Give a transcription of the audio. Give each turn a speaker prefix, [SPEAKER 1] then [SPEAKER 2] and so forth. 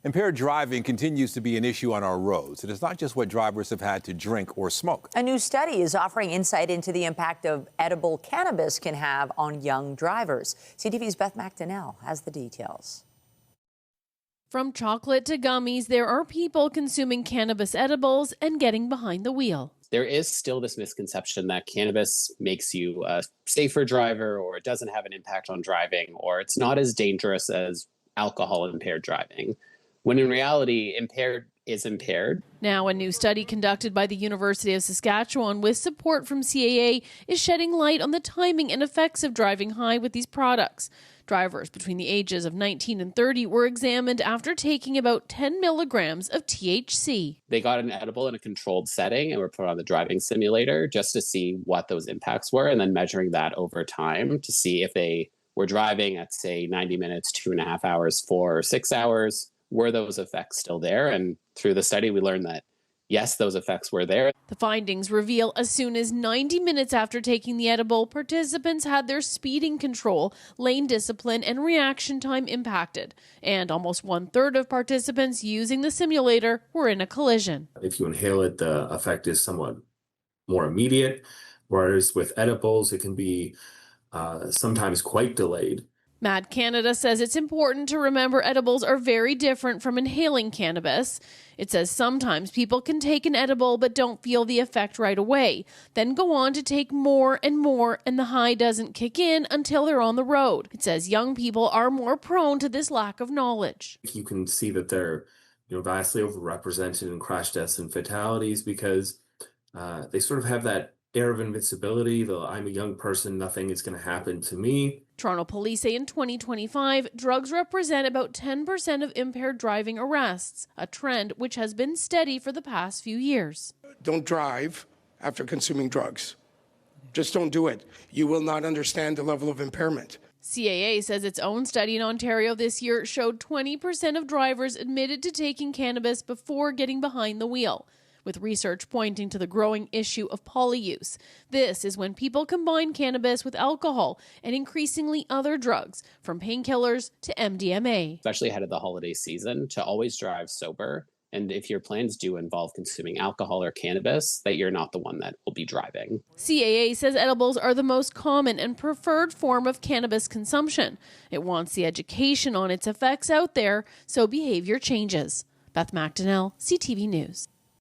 [SPEAKER 1] Impaired driving continues to be an issue on our roads. It is not just what drivers have had to drink or smoke.
[SPEAKER 2] A new study is offering insight into the impact of edible cannabis can have on young drivers. CTV's Beth Macdonell has the details.
[SPEAKER 3] From chocolate to gummies, there are people consuming cannabis edibles and getting behind the wheel.
[SPEAKER 4] There is still this misconception that cannabis makes you a safer driver, or it doesn't have an impact on driving, or it's not as dangerous as alcohol-impaired driving, when in reality, impaired is impaired.
[SPEAKER 3] Now, a new study conducted by the University of Saskatchewan with support from CAA is shedding light on the timing and effects of driving high with these products. Drivers between the ages of 19 and 30 were examined after taking about 10 milligrams of THC.
[SPEAKER 4] They got an edible in a controlled setting and were put on the driving simulator just to see what those impacts were, and then measuring that over time to see if they were driving at, say, 90 minutes, 2.5 hours, 4 or 6 hours. Were those effects still there? And through the study, we learned that, yes, those effects were there.
[SPEAKER 3] The findings reveal as soon as 90 minutes after taking the edible, participants had their speeding control, lane discipline, and reaction time impacted. And almost 1/3 of participants using the simulator were in a collision.
[SPEAKER 5] If you inhale it, the effect is somewhat more immediate, whereas with edibles, it can be sometimes quite delayed.
[SPEAKER 3] Mad Canada says it's important to remember edibles are very different from inhaling cannabis. It says sometimes people can take an edible but don't feel the effect right away, then go on to take more, and the high doesn't kick in until they're on the road. It says young people are more prone to this lack of knowledge.
[SPEAKER 5] You can see that they're vastly overrepresented in crash deaths and fatalities because they sort of have that air of invincibility. I'm a young person, nothing is going to happen to me.
[SPEAKER 3] Toronto police say in 2025, drugs represent about 10% of impaired driving arrests, a trend which has been steady for the past few years.
[SPEAKER 6] Don't drive after consuming drugs. Just don't do it. You will not understand the level of impairment.
[SPEAKER 3] CAA says its own study in Ontario this year showed 20% of drivers admitted to taking cannabis before getting behind the wheel, with research pointing to the growing issue of polyuse. This is when people combine cannabis with alcohol and increasingly other drugs, from painkillers to MDMA.
[SPEAKER 4] Especially ahead of the holiday season, to always drive sober. And if your plans do involve consuming alcohol or cannabis, that you're not the one that will be driving.
[SPEAKER 3] CAA says edibles are the most common and preferred form of cannabis consumption. It wants the education on its effects out there so behavior changes. Beth Macdonell, CTV News.